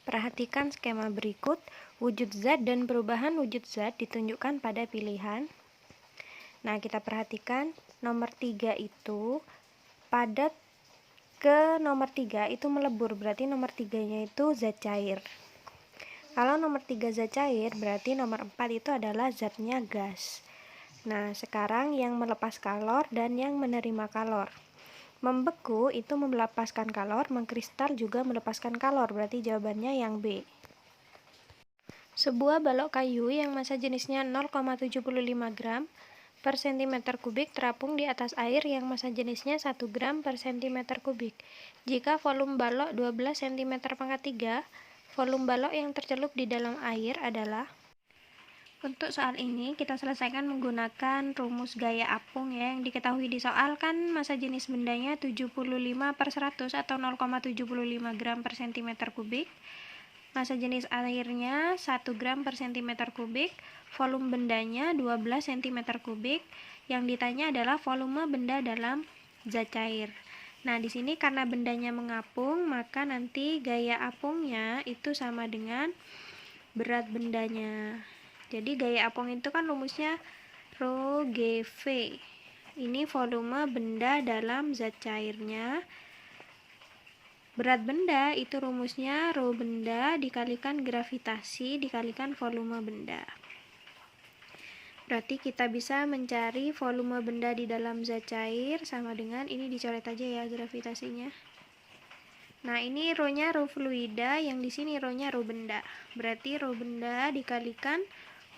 Perhatikan skema berikut. Wujud zat dan perubahan wujud zat ditunjukkan pada pilihan. Nah, kita perhatikan nomor 3 itu padat ke nomor 3 itu melebur, berarti nomor 3-nya itu zat cair. Kalau nomor 3 zat cair, berarti nomor 4 itu adalah zatnya gas. Nah, sekarang yang melepas kalor dan yang menerima kalor. Membeku itu melepaskan kalor, mengkristal juga melepaskan kalor, berarti jawabannya yang B. Sebuah balok kayu yang massa jenisnya 0,75 gram per cm kubik terapung di atas air yang massa jenisnya 1 gram per cm kubik. Jika volume balok 12 cm pangkat 3, volume balok yang tercelup di dalam air adalah. Untuk soal ini kita selesaikan menggunakan rumus gaya apung ya, yang diketahui di soal kan massa jenis bendanya 75/100 atau 0,75 gram per cm kubik. Massa jenis airnya 1 gram per cm kubik, volume bendanya 12 cm kubik. Yang ditanya adalah volume benda dalam zat cair. Nah, di sini karena bendanya mengapung, maka nanti gaya apungnya itu sama dengan berat bendanya. Jadi gaya apung itu kan rumusnya Rho GV. Ini volume benda dalam zat cairnya. Berat benda itu rumusnya rho benda dikalikan gravitasi dikalikan volume benda. Berarti kita bisa mencari volume benda di dalam zat cair sama dengan ini, dicoret aja ya gravitasinya. Nah, ini rho-nya rho fluida, yang di sini rho-nya rho benda. Berarti rho benda dikalikan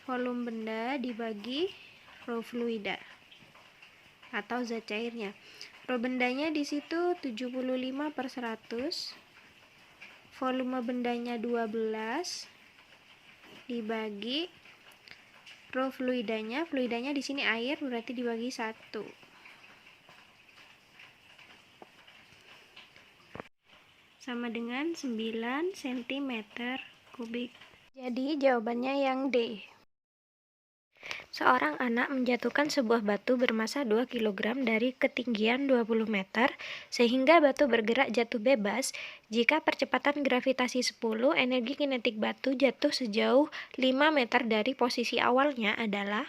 volume benda dibagi rho fluida atau zat cairnya. Rho bendanya di situ 75/100, volume bendanya 12 dibagi rho fluidanya. Fluidanya di sini air, berarti dibagi 1. Sama dengan 9 cm kubik. Jadi jawabannya yang D. Seorang anak menjatuhkan sebuah batu bermassa 2 kg dari ketinggian 20 meter sehingga batu bergerak jatuh bebas. Jika percepatan gravitasi 10, energi kinetik batu jatuh sejauh 5 meter dari posisi awalnya adalah.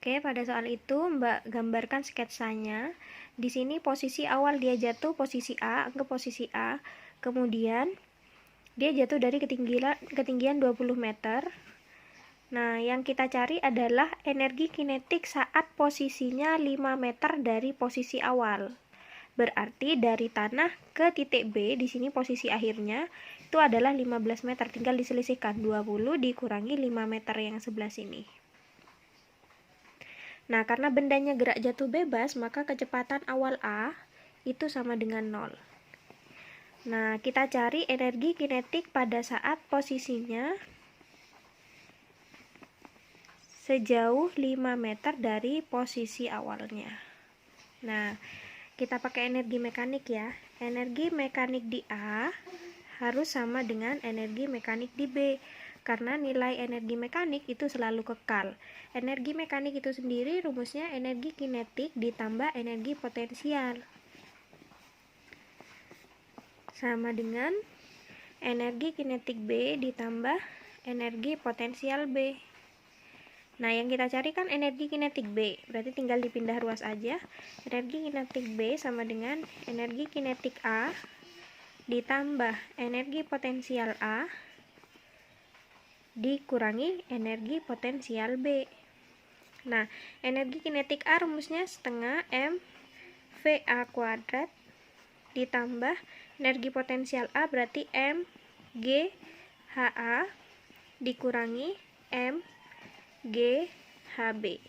Oke, pada soal itu Mbak gambarkan sketsanya. Di sini posisi awal dia jatuh posisi A, anggap posisi A. Kemudian dia jatuh dari ketinggian 20 meter. Nah, yang kita cari adalah energi kinetik saat posisinya 5 meter dari posisi awal. Berarti dari tanah ke titik B, di sini posisi akhirnya, itu adalah 15 meter. Tinggal diselisihkan 20 dikurangi 5 meter yang sebelah sini. Nah, karena bendanya gerak jatuh bebas, maka kecepatan awal A itu sama dengan 0. Nah, kita cari energi kinetik pada saat posisinya sejauh 5 meter dari posisi awalnya. Nah, kita pakai energi mekanik ya. Energi mekanik di A harus sama dengan energi mekanik di B, karena nilai energi mekanik itu selalu kekal. Energi mekanik itu sendiri rumusnya energi kinetik ditambah energi potensial. Sama dengan energi kinetik B ditambah energi potensial B. Nah, yang kita cari kan energi kinetik B, berarti tinggal dipindah ruas aja. Energi kinetik B sama dengan energi kinetik A ditambah energi potensial A dikurangi energi potensial B. Nah, energi kinetik A rumusnya setengah M VA kuadrat ditambah energi potensial A berarti M G HA dikurangi M G HB.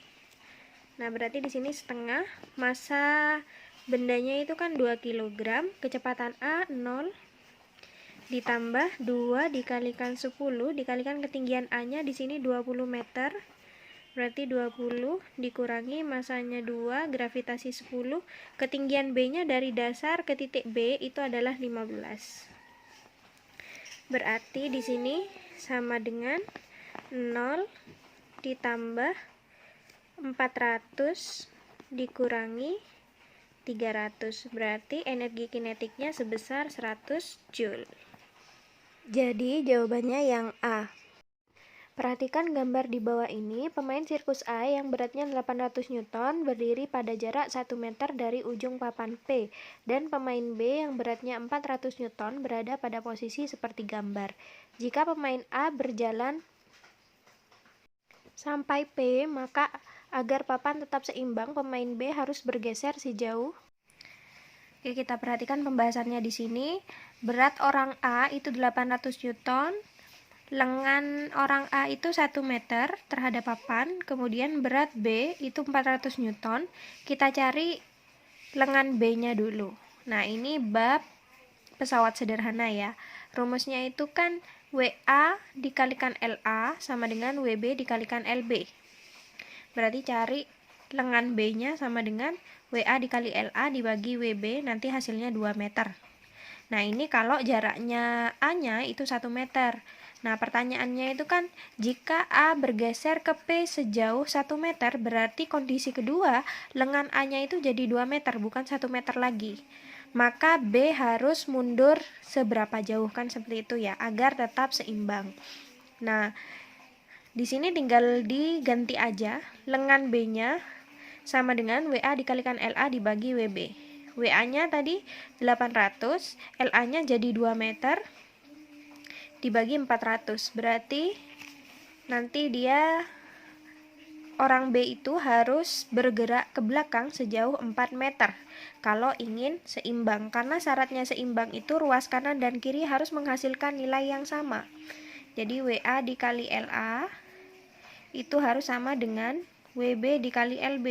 Nah, berarti di sini setengah, massa bendanya itu kan 2 kg, kecepatan A 0 ditambah 2 dikalikan 10 dikalikan ketinggian A-nya di sini 20 meter. Berarti 20 dikurangi massanya 2, gravitasi 10, ketinggian B-nya dari dasar ke titik B itu adalah 15. Berarti di sini sama dengan 0 ditambah 400 dikurangi 300, berarti energi kinetiknya sebesar 100 Joule. Jadi jawabannya yang A. Perhatikan gambar di bawah ini, pemain sirkus A yang beratnya 800 Newton berdiri pada jarak 1 meter dari ujung papan P, dan pemain B yang beratnya 400 Newton berada pada posisi seperti gambar. Jika pemain A berjalan sampai P, maka agar papan tetap seimbang, pemain B harus bergeser sejauh. Oke, kita perhatikan pembahasannya di sini. Berat orang A itu 800 Newton. Lengan orang A itu 1 meter terhadap papan, kemudian berat B itu 400 Newton. Kita cari lengan B-nya dulu. Nah, ini bab pesawat sederhana ya. Rumusnya itu kan WA dikalikan LA sama dengan WB dikalikan LB. Berarti cari lengan B-nya sama dengan WA dikali LA dibagi WB, nanti hasilnya 2 meter. Nah, ini kalau jaraknya A-nya itu 1 meter. Nah, pertanyaannya itu kan, jika A bergeser ke P sejauh 1 meter, berarti kondisi kedua, lengan A-nya itu jadi 2 meter, bukan 1 meter lagi. Maka B harus mundur seberapa jauh, kan seperti itu ya, agar tetap seimbang. Nah, di sini tinggal diganti aja, lengan B-nya sama dengan WA dikalikan LA dibagi WB. WA-nya tadi 800, LA-nya jadi 2 meter, dibagi 400, berarti nanti orang B itu harus bergerak ke belakang sejauh 4 meter kalau ingin seimbang, karena syaratnya seimbang itu ruas kanan dan kiri harus menghasilkan nilai yang sama. Jadi WA dikali LA itu harus sama dengan WB dikali LB.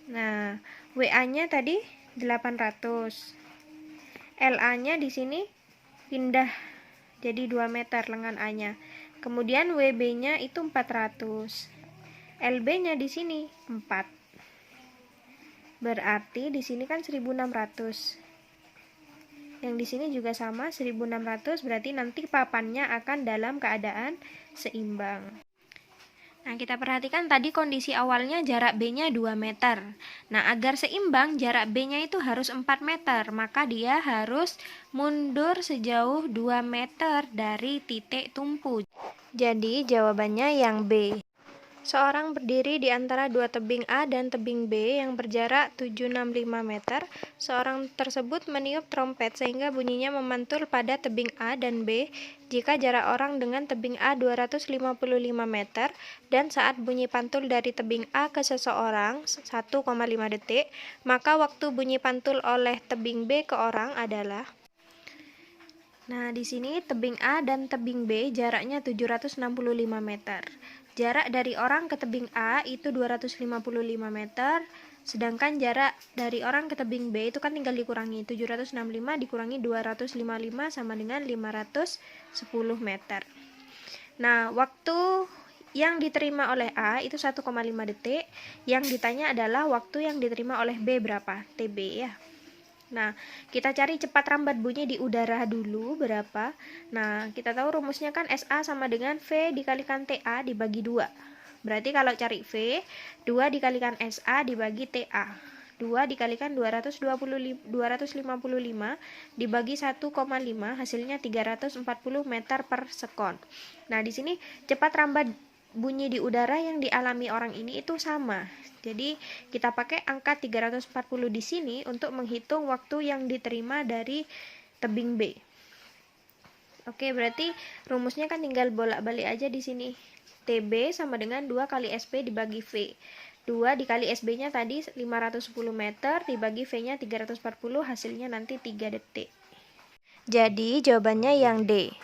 Nah, WA-nya tadi 800, LA-nya di sini pindah jadi 2 meter lengan A-nya. Kemudian WB-nya itu 400. LB-nya di sini 4. Berarti di sini kan 1600. Yang di sini juga sama 1600, berarti nanti papannya akan dalam keadaan seimbang. Nah, kita perhatikan tadi kondisi awalnya jarak B-nya 2 meter. Nah, agar seimbang jarak B-nya itu harus 4 meter, maka dia harus mundur sejauh 2 meter dari titik tumpu. Jadi, jawabannya yang B. Seorang berdiri di antara dua tebing A dan tebing B yang berjarak 765 meter. Seorang tersebut meniup trompet sehingga bunyinya memantul pada tebing A dan B. Jika jarak orang dengan tebing A 255 meter dan saat bunyi pantul dari tebing A ke seseorang 1,5 detik, maka waktu bunyi pantul oleh tebing B ke orang adalah. Nah, di sini tebing A dan tebing B jaraknya 765 meter. Jarak dari orang ke tebing A itu 255 meter, sedangkan jarak dari orang ke tebing B itu kan tinggal dikurangi, 765 dikurangi 255 sama dengan 510 meter. Nah, waktu yang diterima oleh A itu 1,5 detik, yang ditanya adalah waktu yang diterima oleh B berapa, TB ya. Nah, kita cari cepat rambat bunyi di udara dulu berapa. Nah, kita tahu rumusnya kan SA sama dengan V dikalikan TA dibagi 2. Berarti kalau cari V, 2 dikalikan SA dibagi TA. 2 dikalikan 255 dibagi 1,5 hasilnya 340 meter per sekon. Nah, di sini cepat rambat bunyi di udara yang dialami orang ini itu sama. Jadi kita pakai angka 340 di sini untuk menghitung waktu yang diterima dari tebing B. Oke, berarti rumusnya kan tinggal bolak-balik aja di sini. TB sama dengan 2 kali SP dibagi V. 2 dikali SB-nya tadi 510 meter dibagi V-nya 340, hasilnya nanti 3 detik. Jadi jawabannya yang D.